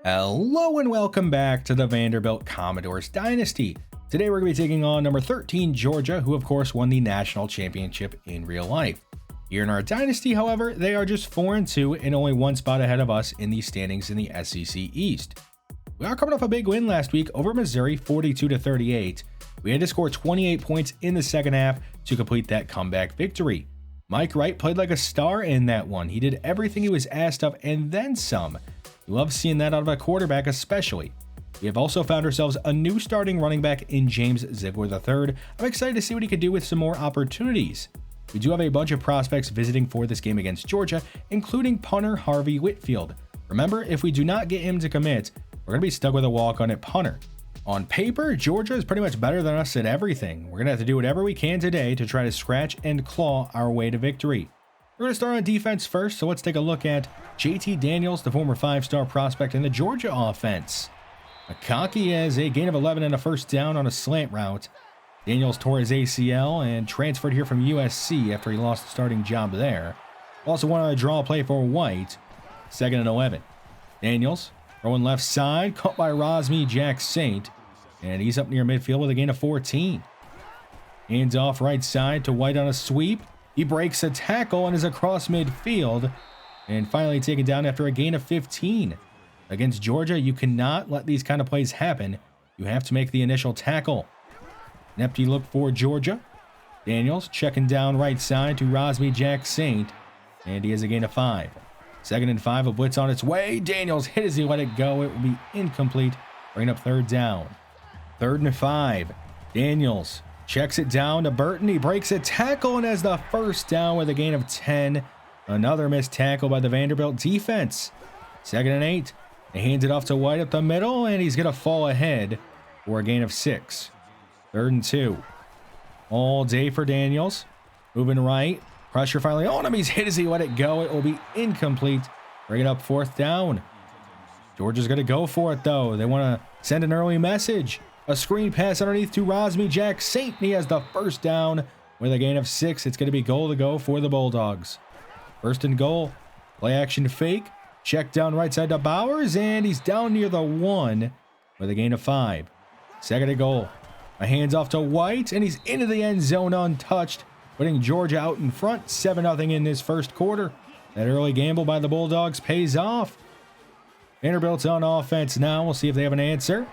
Hello and welcome back to the Vanderbilt Commodores Dynasty. Today we're going to be taking on number 13 Georgia, who of course won the national championship in real life. Here in our dynasty, however, they are just 4-2 and only one spot ahead of us in the standings in the SEC East. We are coming off a big win last week over Missouri, 42-38. We had to score 28 points in the second half to complete that comeback victory. Mike Wright played like a star in that one. He did everything he was asked of and then some. We love seeing that out of a quarterback especially. We have also found ourselves a new starting running back in James Ziegler III. I'm excited to see what he could do with some more opportunities. We do have a bunch of prospects visiting for this game against Georgia, including punter Harvey Whitfield. Remember, if we do not get him to commit, we're going to be stuck with a walk-on at punter. On paper, Georgia is pretty much better than us at everything. We're going to have to do whatever we can today to try to scratch and claw our way to victory. We're going to start on defense first, so let's take a look at JT Daniels, the former 5-star prospect in the Georgia offense. McConkey has a gain of 11 and a first down on a slant route. Daniels tore his ACL and transferred here from USC after he lost the starting job there. Also won on a draw play for White, 2nd and 11. Daniels throwing left side, caught by Rosmy Jack Saint, and he's up near midfield with a gain of 14. Hands off right side to White on a sweep. He breaks a tackle and is across midfield and finally taken down after a gain of 15. Against Georgia, you cannot let these kind of plays happen. You have to make the initial tackle. An empty look for Georgia. Daniels checking down right side to Rosmy Jack Saint, and he has a gain of 5. 2nd and 5, a blitz on its way. Daniels hit as he let it go. It will be incomplete, bringing up 3rd down. 3rd and 5. Daniels checks it down to Burton. He breaks a tackle and has the first down with a gain of 10. Another missed tackle by the Vanderbilt defense. 2nd and 8. He hands it off to White up the middle, and he's going to fall ahead for a gain of 6. 3rd and 2. All day for Daniels. Moving right. Pressure finally on him. He's hit as he let it go. It will be incomplete. Bringing up 4th down. Georgia's going to go for it, though. They want to send an early message. A screen pass underneath to Rosmy Jack Saint. He has the first down with a gain of 6. It's going to be goal to go for the Bulldogs. 1st and goal. Play action fake. Check down right side to Bowers, and he's down near the 1 with a gain of 5. 2nd and goal. A hands off to White, and he's into the end zone untouched, putting Georgia out in front 7-0 in this first quarter. That early gamble by the Bulldogs pays off. Vanderbilt's on offense now. We'll see if they have an answer.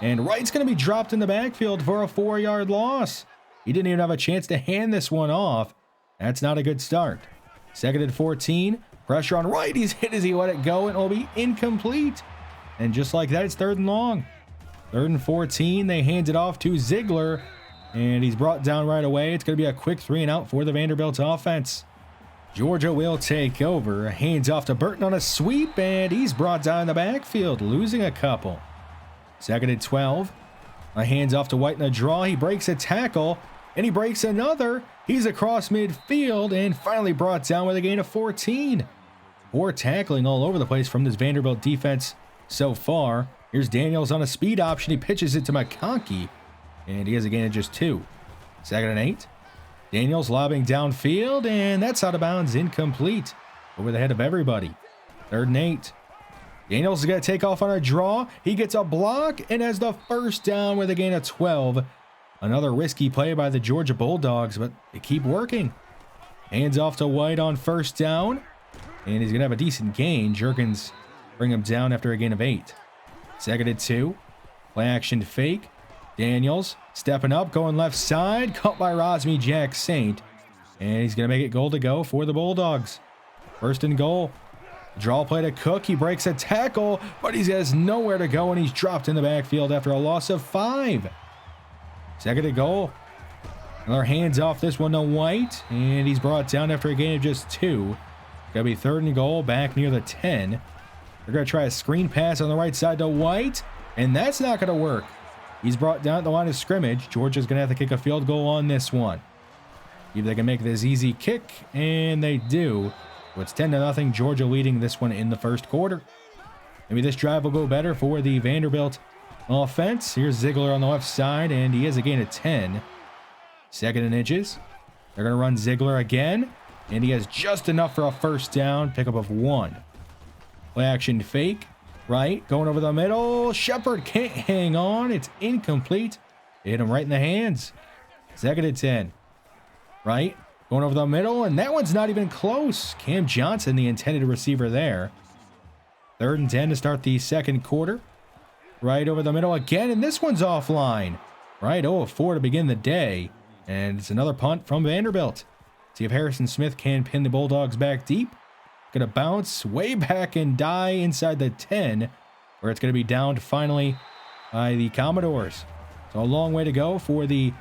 And Wright's going to be dropped in the backfield for a 4-yard loss. He didn't even have a chance to hand this one off. That's not a good start. 2nd and 14. Pressure on Wright. He's hit as he let it go, and it'll be incomplete. And just like that, it's 3rd and long. 3rd and 14. They hand it off to Ziegler, and he's brought down right away. It's going to be a quick 3-and-out for the Vanderbilt offense. Georgia will take over. Hands off to Burton on a sweep, and he's brought down in the backfield, losing a couple. 2nd and 12. A hands off to White in a draw. He breaks a tackle, and he breaks another. He's across midfield and finally brought down with a gain of 14. Poor tackling all over the place from this Vanderbilt defense so far. Here's Daniels on a speed option. He pitches it to McConkey, and he has a gain of just 2. 2nd and 8. Daniels lobbing downfield, and that's out of bounds, incomplete. Over the head of everybody. 3rd and 8. Daniels is going to take off on a draw. He gets a block and has the first down with a gain of 12. Another risky play by the Georgia Bulldogs, but they keep working. Hands off to White on 1st down, and he's going to have a decent gain. Jerkins bring him down after a gain of 8. 2nd and 2. Play action fake. Daniels stepping up, going left side, caught by Rosmy Jack Saint, and he's going to make it goal to go for the Bulldogs. 1st and goal. Draw play to Cook. He breaks a tackle, but he has nowhere to go, and he's dropped in the backfield after a loss of 5. 2nd and goal. Another hands off this one to White, and he's brought down after a gain of just 2. Gonna be 3rd and goal, back near the 10. They're gonna try a screen pass on the right side to White, and that's not gonna work. He's brought down at the line of scrimmage. Georgia's gonna have to kick a field goal on this one. If they can make this easy kick, and they do. So it's 10-0, Georgia leading this one in the first quarter. Maybe this drive will go better for the Vanderbilt offense. Here's Ziegler on the left side, and he has a gain of 10. 2nd and inches. They're going to run Ziegler again, and he has just enough for a first down, pickup of 1. Play action fake. right? Going over the middle. Shepard can't hang on. It's incomplete. Hit him right in the hands. 2nd and 10. Right? Going over the middle, and that one's not even close. Cam Johnson, the intended receiver there. 3rd and 10 to start the second quarter. Right over the middle again, and this one's offline. Right, 0 of 4 to begin the day. And it's another punt from Vanderbilt. See if Harrison Smith can pin the Bulldogs back deep. Gonna bounce way back and die inside the 10, where it's gonna be downed finally by the Commodores. So a long way to go for the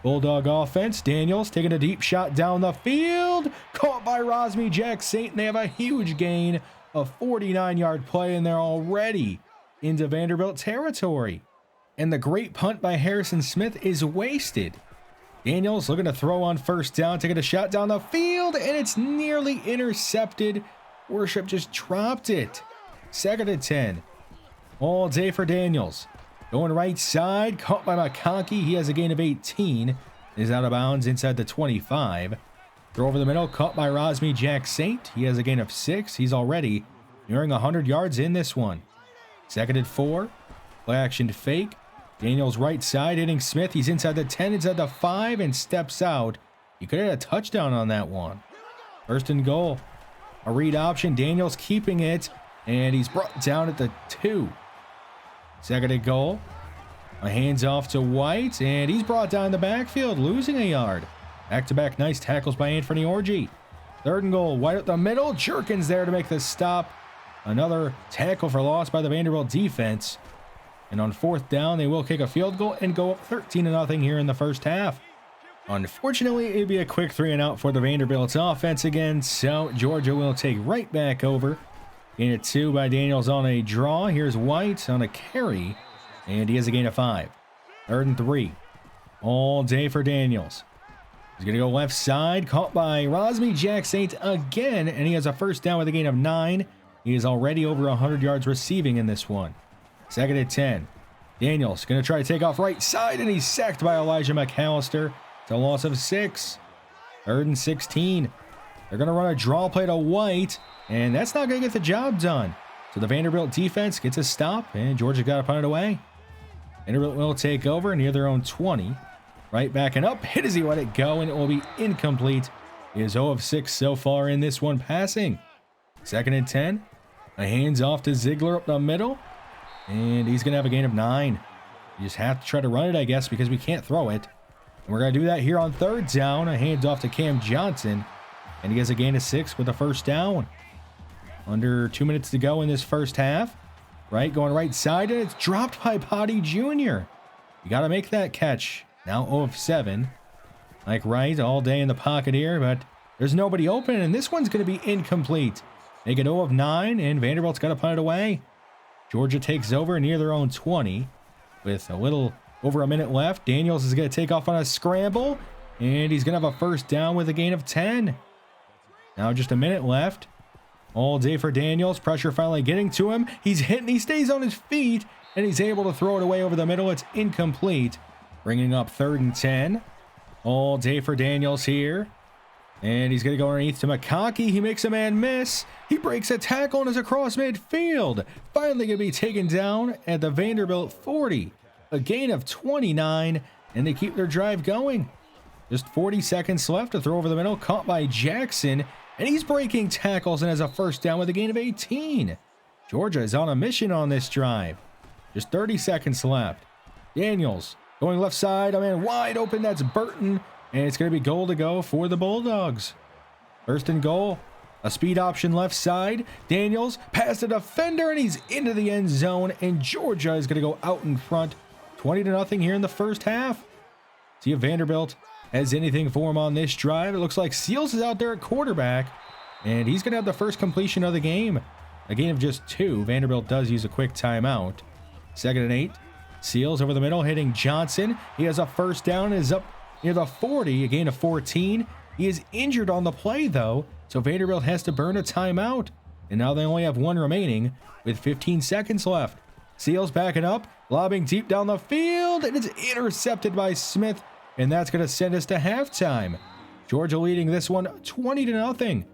Bulldog offense. Daniels taking a deep shot down the field. Caught by Rosmy Jack Saint, and they have a huge gain. A 49-yard play, and they're already into Vanderbilt territory. And the great punt by Harrison Smith is wasted. Daniels looking to throw on 1st down, taking a shot down the field, and it's nearly intercepted. Worship just dropped it. 2nd and 10. All day for Daniels. Going right side, caught by McConkey. He has a gain of 18. Is out of bounds inside the 25. Throw over the middle, caught by Rosmy Jack Saint. He has a gain of 6. He's already nearing 100 yards in this one. 2nd and 4. Play action fake. Daniels right side hitting Smith. He's inside the 10, inside the 5, and steps out. He could have had a touchdown on that one. 1st and goal. A read option. Daniels keeping it, and he's brought down at the 2. 2nd and goal. A hands off to White, and he's brought down in the backfield, losing a yard. Back-to-back nice tackles by Anthony Orji. 3rd and goal. White at the middle. Jerkins there to make the stop. Another tackle for loss by the Vanderbilt defense. And on 4th down, they will kick a field goal and go up 13-0 here in the first half. Unfortunately, it'd be a quick 3-and-out for the Vanderbilt offense again, so Georgia will take right back over. Gain of 2 by Daniels on a draw. Here's White on a carry, and he has a gain of 5. 3rd and 3. All day for Daniels. He's going to go left side, caught by Rosmy Jack Saint again, and he has a 1st down with a gain of 9. He is already over 100 yards receiving in this one. 2nd and 10. Daniels going to try to take off right side, and he's sacked by Elijah McAllister. It's a loss of 6. 3rd and 16. They're going to run a draw play to White, and that's not going to get the job done. So the Vanderbilt defense gets a stop, and Georgia got to punt it away. Vanderbilt will take over near their own 20. Right backing up. Hit as he let it go, and it will be incomplete. He is 0 of 6 so far in this one passing. 2nd and 10. A hands off to Ziegler up the middle. And he's going to have a gain of 9. You just have to try to run it, I guess, because we can't throw it. And we're going to do that here on 3rd down. A hands off to Cam Johnson. And he has a gain of 6 with a 1st down. Under 2 minutes to go in this first half. Right, going right side, and it's dropped by Potty Jr. You got to make that catch. Now 0 of 7. Like Wright all day in the pocket here, but there's nobody open, and this one's going to be incomplete. Make it 0 of 9, and Vanderbilt's got to punt it away. Georgia takes over near their own 20 with a little over a minute left. Daniels is going to take off on a scramble, and he's going to have a 1st down with a gain of 10. Now just a minute left. All day for Daniels. Pressure finally getting to him. He's hit, and he stays on his feet, and he's able to throw it away over the middle. It's incomplete, bringing up 3rd and 10. All day for Daniels here. And he's going to go underneath to McConkey. He makes a man miss. He breaks a tackle and is across midfield. Finally going to be taken down at the Vanderbilt 40. A gain of 29, and they keep their drive going. Just 40 seconds left to throw over the middle. Caught by Jackson, and he's breaking tackles and has a 1st down with a gain of 18. Georgia is on a mission on this drive. Just 30 seconds left. Daniels going left side. A man wide open. That's Burton. And it's going to be goal to go for the Bulldogs. 1st and goal. A speed option left side. Daniels past the defender, and he's into the end zone. And Georgia is going to go out in front. 20-0 here in the first half. See if Vanderbilt has anything for him on this drive. It looks like Seals is out there at quarterback. And he's going to have the first completion of the game. A gain of just 2. Vanderbilt does use a quick timeout. 2nd and 8. Seals over the middle hitting Johnson. He has a 1st down and is up near the 40, a gain of 14. He is injured on the play, though, so Vanderbilt has to burn a timeout. And now they only have 1 remaining with 15 seconds left. Seals backing up, lobbing deep down the field, and it's intercepted by Smith, and that's going to send us to halftime. Georgia leading this one 20-0.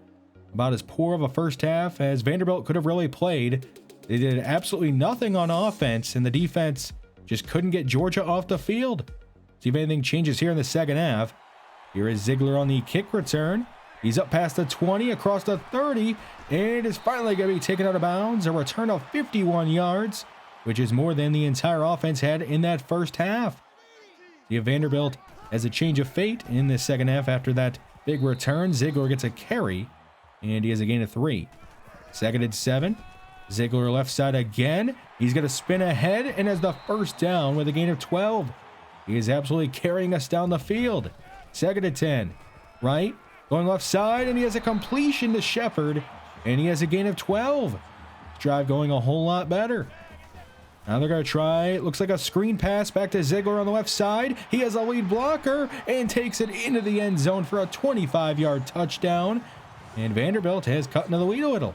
About as poor of a first half as Vanderbilt could have really played. They did absolutely nothing on offense, and the defense just couldn't get Georgia off the field. See if anything changes here in the second half. Here is Ziegler on the kick return. He's up past the 20, across the 30, and is finally going to be taken out of bounds. A return of 51 yards, which is more than the entire offense had in that first half. The Vanderbilt has a change of fate in this second half after that big return. Ziegler gets a carry, and he has a gain of 3. Second and 7. Ziegler left side again. He's going to spin ahead and has the first down with a gain of 12. He is absolutely carrying us down the field. Second and 10. Right. Going left side, and he has a completion to Shepard, and he has a gain of 12. Drive going a whole lot better. Now they're going to try, it looks like a screen pass back to Ziegler on the left side. He has a lead blocker and takes it into the end zone for a 25-yard touchdown. And Vanderbilt has cut into the lead a little.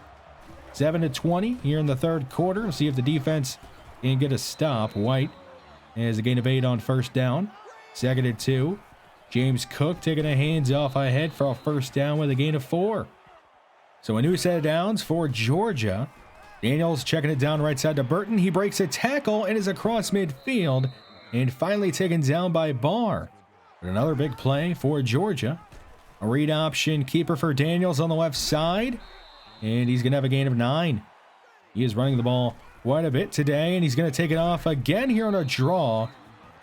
7-20 here in the third quarter. We'll see if the defense can get a stop. White has a gain of 8 on first down. Second and 2. James Cook taking a hands-off ahead for a first down with a gain of 4. So a new set of downs for Georgia. Daniels checking it down right side to Burton. He breaks a tackle and is across midfield and finally taken down by Barr. But another big play for Georgia. A read option keeper for Daniels on the left side, and he's going to have a gain of 9. He is running the ball quite a bit today, and he's going to take it off again here on a draw,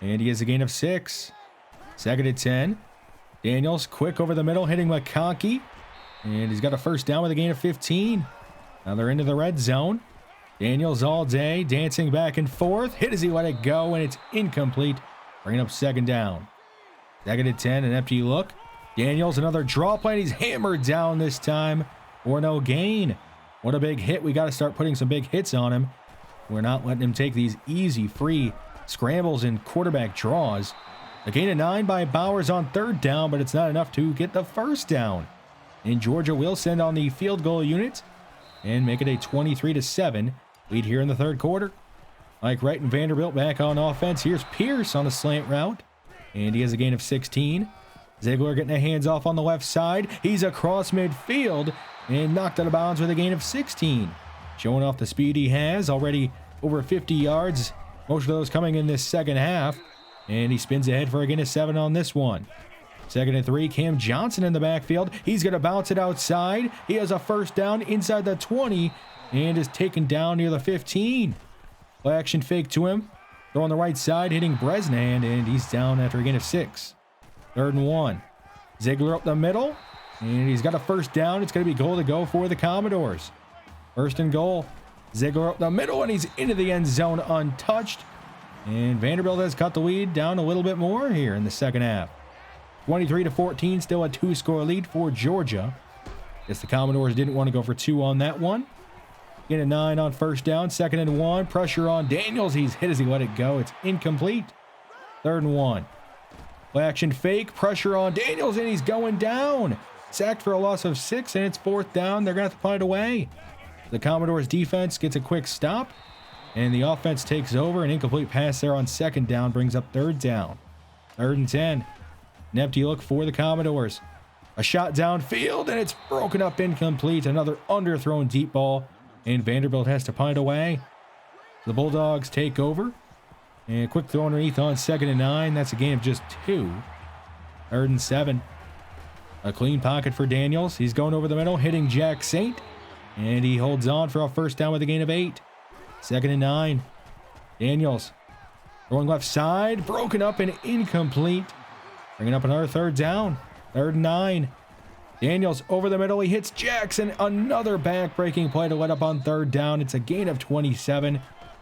and he has a gain of 6. Second and 10. Daniels quick over the middle, hitting McConkey, and he's got a first down with a gain of 15. Now they're into the red zone. Daniels all day, dancing back and forth. Hit as he let it go, and it's incomplete, bringing up second down. Second and 10, an empty look. Daniels, another draw play, and he's hammered down this time for no gain. What a big hit. We got to start putting some big hits on him. We're not letting him take these easy, free scrambles and quarterback draws. A gain of 9 by Bowers on third down, but it's not enough to get the first down. And Georgia will send on the field goal unit and make it a 23-7 lead here in the third quarter. Mike Wright and Vanderbilt back on offense. Here's Pierce on a slant route, and he has a gain of 16. Ziegler getting a hands off on the left side. He's across midfield and knocked out of bounds with a gain of 16. Showing off the speed he has, already over 50 yards. Most of those coming in this second half. And he spins ahead for a gain of 7 on this one. Second and 3, Cam Johnson in the backfield. He's going to bounce it outside. He has a first down inside the 20 and is taken down near the 15. Play action fake to him. Throw on the right side, hitting Bresnan, and he's down after a gain of 6. Third and 1. Ziegler up the middle, and he's got a first down. It's going to be goal to go for the Commodores. First and goal. Ziegler up the middle, and he's into the end zone untouched. And Vanderbilt has cut the lead down a little bit more here in the second half. 23-14, still a 2-score lead for Georgia. Guess the Commodores didn't want to go for 2 on that one. Gain of 9 on first down. Second and 1. Pressure on Daniels. He's hit as he let it go. It's incomplete. Third and 1. Play action fake. Pressure on Daniels, and he's going down. Sacked for a loss of 6, and it's fourth down. They're going to have to punt it away. The Commodores defense gets a quick stop, and the offense takes over. An incomplete pass there on second down brings up third down. Third and 10. An empty look for the Commodores. A shot downfield, and it's broken up incomplete. Another underthrown deep ball, and Vanderbilt has to punt it away. The Bulldogs take over. And a quick throw underneath on second and 9. That's a gain of just 2. Third and 7. A clean pocket for Daniels. He's going over the middle, hitting Jack Saint. And he holds on for a first down with a gain of 8. Second and 9. Daniels throwing left side. Broken up and incomplete. Bringing up another third down. Third and 9. Daniels over the middle. He hits Jackson. Another back-breaking play to let up on third down. It's a gain of 27.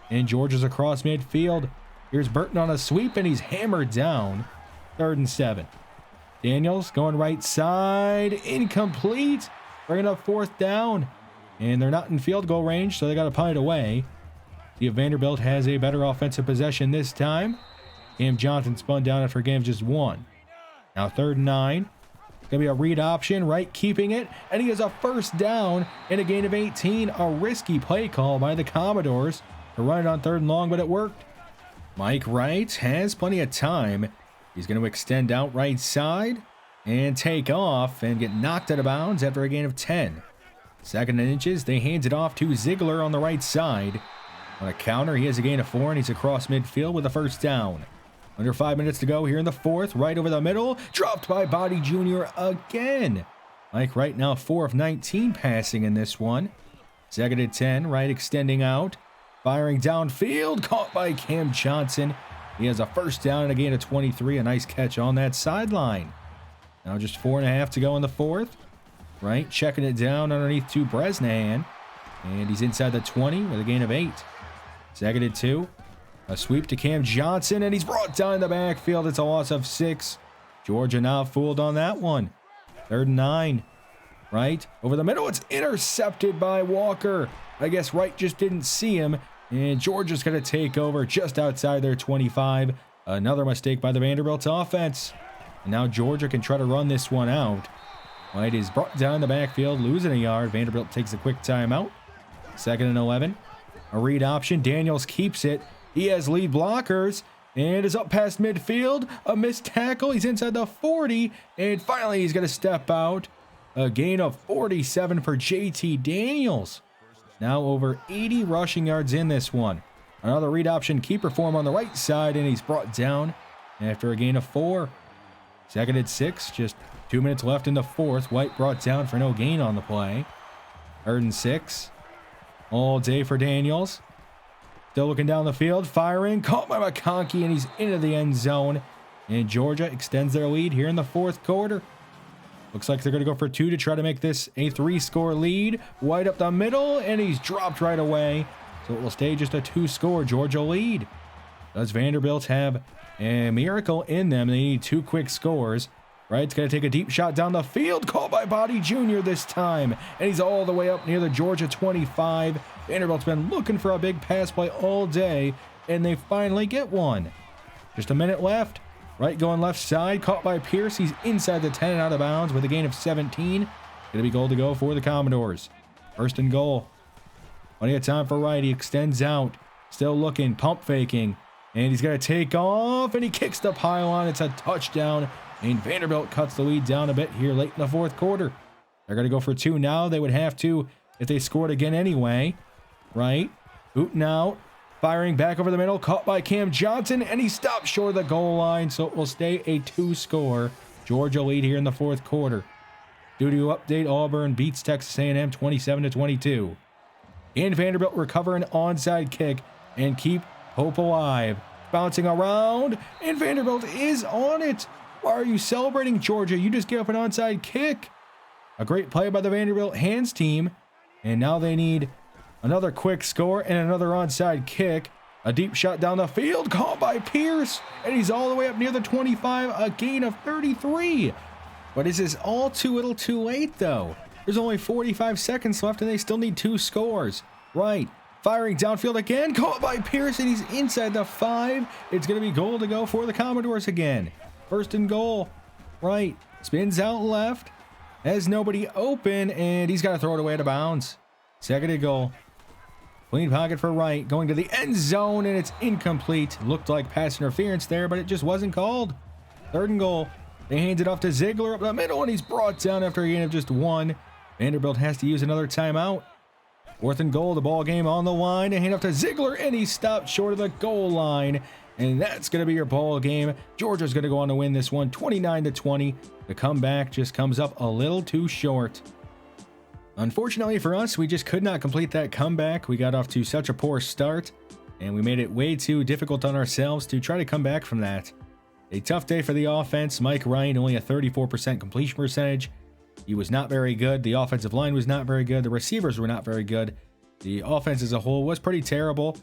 And Georgia's across midfield. Here's Burton on a sweep, and he's hammered down. Third and 7. Daniels going right side. Incomplete. Bringing up fourth down. And they're not in field goal range, so they got to punt it away. The Vanderbilt has a better offensive possession this time. Cam Johnson spun down after a game of just 1. Now third and 9. It's going to be a read option. Wright keeping it. And he has a first down and a gain of 18. A risky play call by the Commodores to run it on third and long, but it worked. Mike Wright has plenty of time. He's going to extend out right side and take off and get knocked out of bounds after a gain of 10. 2nd and inches. They hand it off to Ziegler on the right side. On a counter, he has a gain of 4, and he's across midfield with a first down. Under 5 minutes to go here in the 4th. Right over the middle. Dropped by Body Jr. again. Mike Wright now 4 of 19 passing in this one. 2nd and 10. Wright extending out. Firing downfield. Caught by Cam Johnson. He has a first down and a gain of 23. A nice catch on that sideline. Now just 4.5 to go in the 4th. Wright checking it down underneath to Bresnahan. And he's inside the 20 with a gain of 8. 2nd and 2. A sweep to Cam Johnson, and he's brought down in the backfield. It's a loss of 6. Georgia now fooled on that one. 3rd and 9. Wright over the middle. It's intercepted by Walker. I guess Wright just didn't see him. And Georgia's going to take over just outside their 25. Another mistake by the Vanderbilt offense. And now Georgia can try to run this one out. Wright is brought down in the backfield, losing a yard. Vanderbilt takes a quick timeout. 2nd and 11. A read option. Daniels keeps it. He has lead blockers and is up past midfield. A missed tackle. He's inside the 40. And finally, he's going to step out. A gain of 47 for JT Daniels. Now over 80 rushing yards in this one. Another read option keeper for him on the right side, and he's brought down after a gain of 4. 2nd and 6. Just 2 minutes left in the 4th. White brought down for no gain on the play. 3rd and 6. All day for Daniels. Still looking down the field. Firing. Caught by McConkey, and he's into the end zone. And Georgia extends their lead here in the 4th quarter. Looks like they're going to go for 2 to try to make this a 3-score lead. White up the middle, and he's dropped right away. So it will stay just a 2-score Georgia lead. Does Vanderbilt have a miracle in them? They need 2 quick scores. Wright's going to take a deep shot down the field. Caught by Body Jr. this time. And he's all the way up near the Georgia 25. Vanderbilt's been looking for a big pass play all day, and they finally get one. Just a minute left. Wright going left side. Caught by Pierce. He's inside the 10 and out of bounds with a gain of 17. Going to be goal to go for the Commodores. 1st and goal. Plenty of time for Wright. He extends out. Still looking. Pump faking. And he's going to take off, and he kicks the pylon. It's a touchdown. And Vanderbilt cuts the lead down a bit here late in the 4th quarter. They're going to go for 2 now. They would have to if they scored again anyway. Right. Booting out. Firing back over the middle. Caught by Cam Johnson. And he stopped short of the goal line. So it will stay a 2-score Georgia lead here in the 4th quarter. Due to update, Auburn beats Texas A&M 27-22. And Vanderbilt recover an onside kick and keep hope alive. Bouncing around. And Vanderbilt is on it. Why are you celebrating, Georgia? You just gave up an onside kick. A great play by the Vanderbilt hands team. And now they need another quick score and another onside kick. A deep shot down the field. Caught by Pierce. And he's all the way up near the 25. A gain of 33. But is this all too little too late, though? There's only 45 seconds left, and they still need 2 scores. Right. Firing downfield again. Caught by Pierce, and he's inside the 5. It's going to be goal to go for the Commodores again. 1st and goal. Right. Spins out left. Has nobody open, and he's got to throw it away out of bounds. 2nd and goal. Clean pocket for Wright. Going to the end zone, and it's incomplete. Looked like pass interference there, but it just wasn't called. 3rd and goal. They hand it off to Ziegler up the middle, and he's brought down after a gain of just 1. Vanderbilt has to use another timeout. 4th and goal. The ball game on the line. They hand off to Ziegler, and he stopped short of the goal line. And that's going to be your ball game. Georgia's going to go on to win this one 29-20. The comeback just comes up a little too short. Unfortunately for us, we just could not complete that comeback. We got off to such a poor start, and we made it way too difficult on ourselves to try to come back from that. A tough day for the offense. Mike Ryan, only a 34% completion percentage. He was not very good. The offensive line was not very good. The receivers were not very good. The offense as a whole was pretty terrible.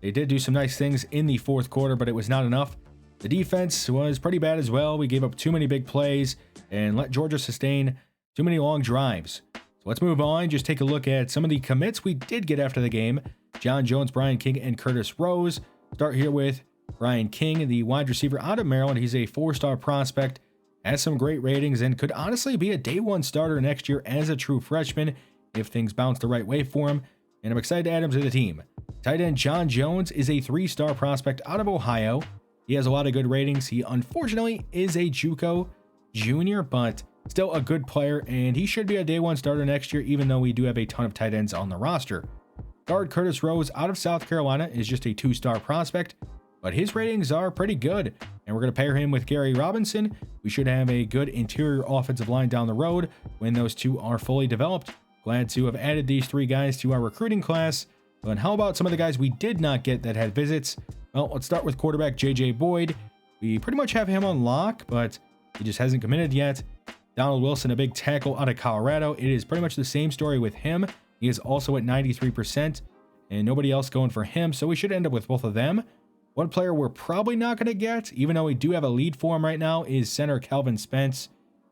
They did do some nice things in the 4th quarter, but it was not enough. The defense was pretty bad as well. We gave up too many big plays and let Georgia sustain too many long drives. So let's move on. Just take a look at some of the commits we did get after the game. John Jones, Brian King, and Curtis Rose. Start here with Brian King, the wide receiver out of Maryland. He's a 4-star prospect, has some great ratings, and could honestly be a day 1 starter next year as a true freshman if things bounce the right way for him. And I'm excited to add him to the team. Tight end John Jones is a 3-star prospect out of Ohio. He has a lot of good ratings. He unfortunately is a JUCO junior, but still a good player, and he should be a day one starter next year, even though we do have a ton of tight ends on the roster. Guard Curtis Rose out of South Carolina is just a 2-star prospect, but his ratings are pretty good, and we're going to pair him with Gary Robinson. We should have a good interior offensive line down the road when those two are fully developed. Glad to have added these 3 guys to our recruiting class. But how about some of the guys we did not get that had visits? Well, let's start with quarterback J.J. Boyd. We pretty much have him on lock, but he just hasn't committed yet. Donald Wilson, a big tackle out of Colorado. It is pretty much the same story with him. He is also at 93%, and nobody else going for him, so we should end up with both of them. One player we're probably not going to get, even though we do have a lead for him right now, is center Calvin Spence.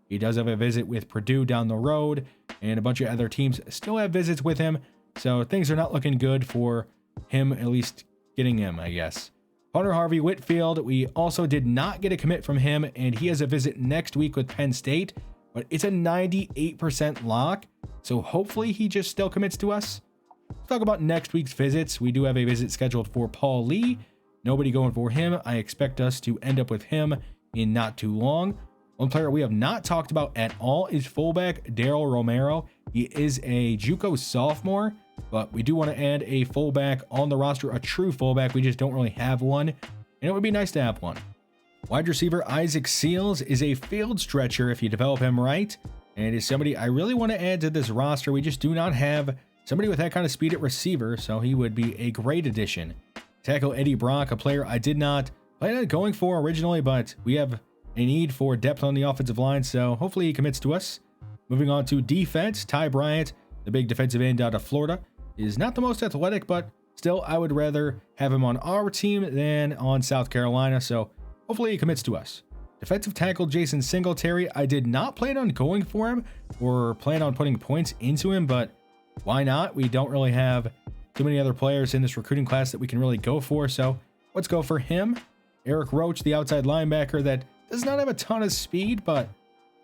He does have a visit with Purdue down the road, and a bunch of other teams still have visits with him, so things are not looking good for him, at least getting him, I guess. Hunter Harvey Whitfield, we also did not get a commit from him, and he has a visit next week with Penn State, but it's a 98% lock, so hopefully he just still commits to us. Let's talk about next week's visits. We do have a visit scheduled for Paul Lee. Nobody going for him. I expect us to end up with him in not too long. One player we have not talked about at all is fullback Daryl Romero. He is a JUCO sophomore, but we do want to add a fullback on the roster, a true fullback. We just don't really have one, and it would be nice to have one. Wide receiver Isaac Seals is a field stretcher if you develop him right, and is somebody I really want to add to this roster. We just do not have somebody with that kind of speed at receiver, so he would be a great addition. Tackle Eddie Brock, a player I did not plan on going for originally, but we have a need for depth on the offensive line, so hopefully he commits to us. Moving on to defense, Ty Bryant, the big defensive end out of Florida, is not the most athletic, but still I would rather have him on our team than on South Carolina, so hopefully he commits to us. Defensive tackle Jason Singletary, I did not plan on going for him or plan on putting points into him, but why not? We don't really have too many other players in this recruiting class that we can really go for, so let's go for him. Eric Roach, the outside linebacker that does not have a ton of speed, but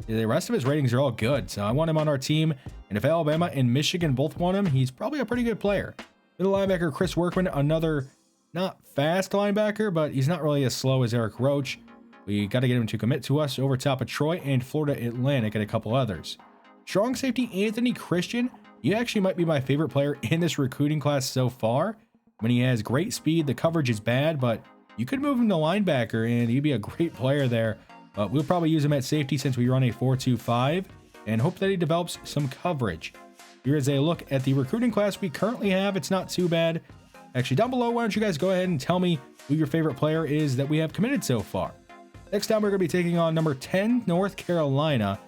the rest of his ratings are all good, so I want him on our team, and if Alabama and Michigan both want him, he's probably a pretty good player. Middle linebacker Chris Workman, another not fast linebacker, but he's not really as slow as Eric Roach. We got to get him to commit to us over top of Troy and Florida Atlantic and a couple others. Strong safety Anthony Christian, he actually might be my favorite player in this recruiting class so far. When he has great speed, the coverage is bad, but you could move him to linebacker and he'd be a great player there. But we'll probably use him at safety since we run a 4-2-5 and hope that he develops some coverage. Here is a look at the recruiting class we currently have. It's not too bad. Actually, down below, why don't you guys go ahead and tell me who your favorite player is that we have committed so far. Next time, we're going to be taking on number 10, North Carolina.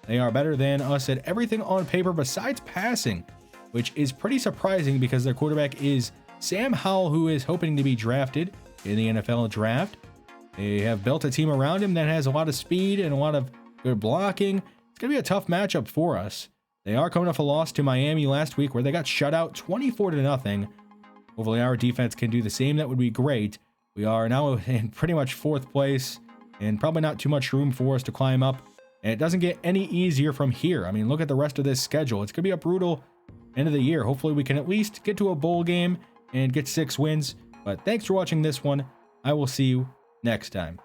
They are better than us at everything on paper besides passing, which is pretty surprising because their quarterback is Sam Howell, who is hoping to be drafted in the NFL draft. They have built a team around him that has a lot of speed and a lot of good blocking. It's going to be a tough matchup for us. They are coming off a loss to Miami last week where they got shut out 24-0. Hopefully our defense can do the same. That would be great. We are now in pretty much 4th place and probably not too much room for us to climb up. And it doesn't get any easier from here. I mean, look at the rest of this schedule. It's going to be a brutal end of the year. Hopefully we can at least get to a bowl game and get 6 wins. But thanks for watching this one. I will see you next time.